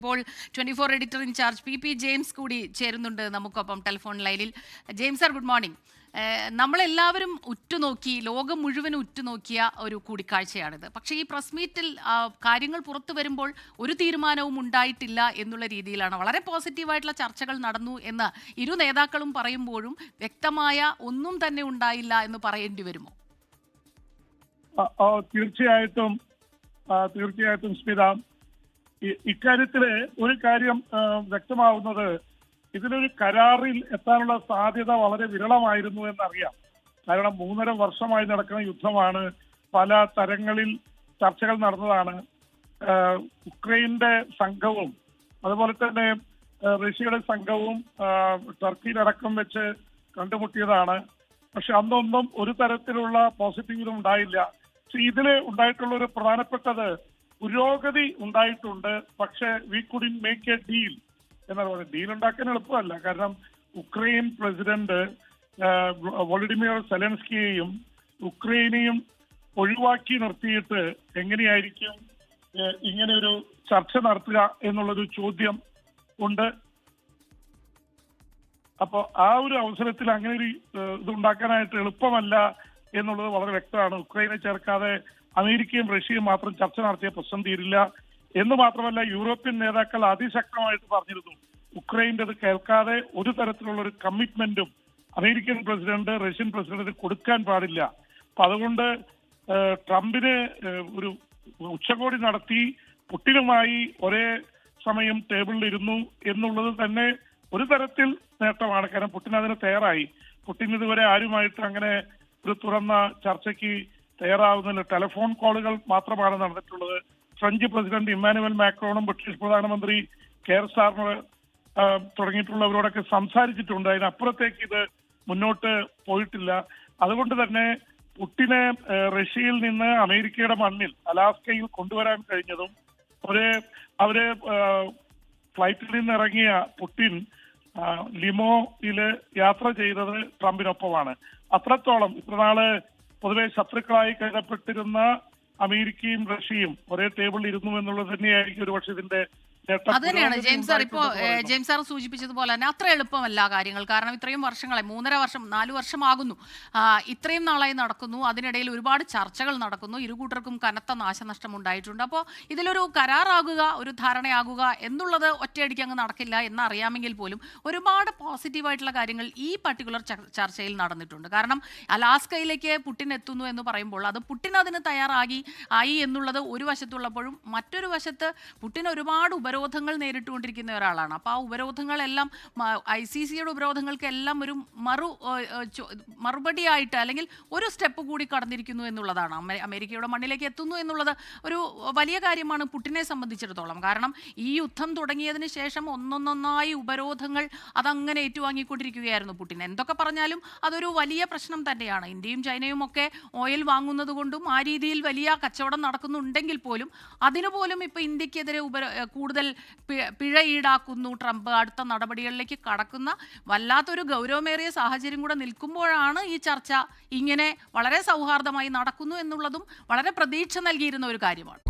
ഇപ്പോൾ 24 editor in charge P James കൂടി ചേരുന്നുണ്ട് നമുക്കൊപ്പം ടെലിഫോൺ ലൈനിൽ. James sir, good morning. നമ്മളെല്ലാവരും ഉറ്റുനോക്കി, ലോകം മുഴുവൻ ഉറ്റുനോക്കിയ ഒരു കൂടിക്കാഴ്ചയാണിത്. പക്ഷേ ഈ പ്രസ് മീറ്റിൽ കാര്യങ്ങൾ പുറത്തു വരുമ്പോൾ ഒരു തീരുമാനവും ഉണ്ടായിട്ടില്ല എന്നുള്ള രീതിയിലാണ്. വളരെ പോസിറ്റീവായിട്ടുള്ള ചർച്ചകൾ നടന്നു എന്ന് ഇരു നേതാക്കളും പറയുമ്പോഴും വ്യക്തമായ ഒന്നും തന്നെ ഉണ്ടായില്ല എന്ന് പറയേണ്ടി വരുമോ? തീർച്ചയായിട്ടും സ്മിത, ഇക്കാര്യത്തില് ഒരു കാര്യം വ്യക്തമാവുന്നത്, ഇതിലൊരു കരാറിൽ എത്താനുള്ള സാധ്യത വളരെ വിരളമായിരുന്നു എന്നറിയാം. കാരണം 3.5 വർഷമായി നടക്കുന്ന യുദ്ധമാണ്. പല തരങ്ങളിൽ ചർച്ചകൾ നടന്നതാണ്. ഉക്രൈന്റെ സംഘവും അതുപോലെ തന്നെ റഷ്യയുടെ സംഘവും ടർക്കിയിലടക്കം വെച്ച് കണ്ടുമുട്ടിയതാണ്. പക്ഷെ അന്നൊന്നും ഒരു തരത്തിലുള്ള പോസിറ്റീവിലും ഉണ്ടായില്ല. പക്ഷെ ഇതില് ഉണ്ടായിട്ടുള്ള ഒരു പ്രധാനപ്പെട്ടത്, പുരോഗതി ഉണ്ടായിട്ടുണ്ട്. പക്ഷെ we couldn't make a deal എന്നാണ് പറയുന്നത്. ഡീൽ ഉണ്ടാക്കാൻ എളുപ്പമല്ല. കാരണം ഉക്രൈൻ പ്രസിഡന്റ് വോളഡിമിർ സെലൻസ്കിയെയും ഉക്രൈനെയും ഒഴിവാക്കി നിർത്തിയിട്ട് എങ്ങനെയായിരിക്കും ഇങ്ങനെ ഒരു ചർച്ച നടത്തുക എന്നുള്ളൊരു ചോദ്യം ഉണ്ട്. അപ്പോൾ ആ ഒരു അവസരത്തിൽ അങ്ങനെ ഒരു ഇതുണ്ടാക്കാനായിട്ട് എളുപ്പമല്ല എന്നുള്ളത് വളരെ വ്യക്തമാണ്. ഉക്രൈനെ ചേർക്കാതെ അമേരിക്കയും റഷ്യയും മാത്രം ചർച്ച നടത്തിയ പ്രശ്നം തീരില്ല എന്ന് മാത്രമല്ല, യൂറോപ്യൻ നേതാക്കൾ അതിശക്തമായിട്ട് പറഞ്ഞിരുന്നു, ഉക്രൈൻ്റെത് കേൾക്കാതെ ഒരു തരത്തിലുള്ള ഒരു കമ്മിറ്റ്മെന്റും അമേരിക്കൻ പ്രസിഡന്റ് റഷ്യൻ പ്രസിഡന്റ് കൊടുക്കാൻ പാടില്ല. അപ്പൊ അതുകൊണ്ട് ട്രംപിന് ഒരു ഉച്ചകോടി നടത്തി പുടിനുമായി ഒരേ സമയം ടേബിളിൽ ഇരുന്നു എന്നുള്ളത് തന്നെ ഒരു തരത്തിൽ നേട്ടമാണ്. കാരണം പുടിൻ അതിന് തയ്യാറായി. പുടിൻ ഇതുവരെ ആരുമായിട്ട് അങ്ങനെ ഒരു തുറന്ന ചർച്ചയ്ക്ക് തയ്യാറാവുന്നില്ല. ടെലിഫോൺ കോളുകൾ മാത്രമാണ് നടന്നിട്ടുള്ളത്. ഫ്രഞ്ച് പ്രസിഡന്റ് ഇമ്മാനുവൽ മാക്രോണും ബ്രിട്ടീഷ് പ്രധാനമന്ത്രി കെയർ സ്റ്റാർമർ തുടങ്ങിയിട്ടുള്ളവരോടൊക്കെ സംസാരിച്ചിട്ടുണ്ട്. അതിനപ്പുറത്തേക്ക് ഇത് മുന്നോട്ട് പോയിട്ടില്ല. അതുകൊണ്ട് തന്നെ പുടിനെ റഷ്യയിൽ നിന്ന് അമേരിക്കയുടെ മണ്ണിൽ അലാസ്കയിൽ കൊണ്ടുവരാൻ കഴിഞ്ഞതും അവര് ഫ്ലൈറ്റിൽ നിന്ന് ഇറങ്ങിയ പുടിൻ ലിമോയില് യാത്ര ചെയ്തത് ട്രംപിനൊപ്പമാണ്. അത്രത്തോളം ഇത്രനാള് പൊതുവെ ശത്രുക്കളായി കരുതപ്പെട്ടിരുന്ന അമേരിക്കയും റഷ്യയും ഒരേ ടേബിളിൽ ഇരുന്നു എന്നുള്ളത് തന്നെയായിരിക്കും ഒരുപക്ഷെ ഇതിന്റെ അത് തന്നെയാണ് ജെയിംസ് സാർ. ഇപ്പോൾ ജെയിംസ് സാർ സൂചിപ്പിച്ചതുപോലെ തന്നെ അത്ര എളുപ്പമല്ല കാര്യങ്ങൾ. കാരണം ഇത്രയും വർഷങ്ങളെ 3.5 വർഷം 4 വർഷമാകുന്നു ഇത്രയും നാളായി നടക്കുന്നു. അതിനിടയിൽ ഒരുപാട് ചർച്ചകൾ നടക്കുന്നു. ഇരുകൂട്ടർക്കും കനത്ത നാശനഷ്ടം ഉണ്ടായിട്ടുണ്ട്. അപ്പോൾ ഇതിലൊരു കരാറാകുക, ഒരു ധാരണയാകുക എന്നുള്ളത് ഒറ്റയടിക്ക് അങ്ങ് നടക്കില്ല എന്നറിയാമെങ്കിൽ പോലും ഒരുപാട് പോസിറ്റീവായിട്ടുള്ള കാര്യങ്ങൾ ഈ പർട്ടിക്കുലർ ചർച്ചയിൽ നടന്നിട്ടുണ്ട്. കാരണം അലാസ്കയിലേക്ക് പുടിൻ എത്തുന്നു എന്ന് പറയുമ്പോൾ അത് പുടിൻ അതിന് തയ്യാറായി എന്നുള്ളത് ഒരു വശത്തുള്ളപ്പോഴും മറ്റൊരു വശത്ത് പുടിൻ ഒരുപാട് ഉപരോധങ്ങൾ നേരിട്ടുകൊണ്ടിരിക്കുന്ന ഒരാളാണ്. അപ്പോൾ ആ ഉപരോധങ്ങളെല്ലാം ICCയുടെ ഉപരോധങ്ങൾക്കെല്ലാം ഒരു മറുപടിയായിട്ട് അല്ലെങ്കിൽ ഒരു സ്റ്റെപ്പ് കൂടി കടന്നിരിക്കുന്നു എന്നുള്ളതാണ്. അമേരിക്കയുടെ മണ്ണിലേക്ക് എത്തുന്നു എന്നുള്ളത് ഒരു വലിയ കാര്യമാണ് പുടിനെ സംബന്ധിച്ചിടത്തോളം. കാരണം ഈ യുദ്ധം തുടങ്ങിയതിന് ശേഷം ഒന്നൊന്നായി ഉപരോധങ്ങൾ അതങ്ങനെ ഏറ്റുവാങ്ങിക്കൊണ്ടിരിക്കുകയായിരുന്നു പുടിൻ. എന്തൊക്കെ പറഞ്ഞാലും അതൊരു വലിയ പ്രശ്നം തന്നെയാണ്. ഇന്ത്യയും ചൈനയും ഒക്കെ ഓയിൽ വാങ്ങുന്നത് കൊണ്ടും ആ രീതിയിൽ വലിയ കച്ചവടം നടക്കുന്നുണ്ടെങ്കിൽ പോലും അതിനുപോലും ഇപ്പോൾ ഇന്ത്യക്കെതിരെ കൂടുതൽ പിഴ ഈടാക്കുന്നു ട്രംപ്. അടുത്ത നടപടികളിലേക്ക് കടക്കുന്ന വല്ലാത്തൊരു ഗൗരവമേറിയ സാഹചര്യം കൂടെ നിൽക്കുമ്പോഴാണ് ഈ ചർച്ച ഇങ്ങനെ വളരെ സൗഹാർദ്ദമായി നടക്കുന്നു എന്നുള്ളതും വളരെ പ്രതീക്ഷ നൽകിയിരുന്ന ഒരു കാര്യമാണ്.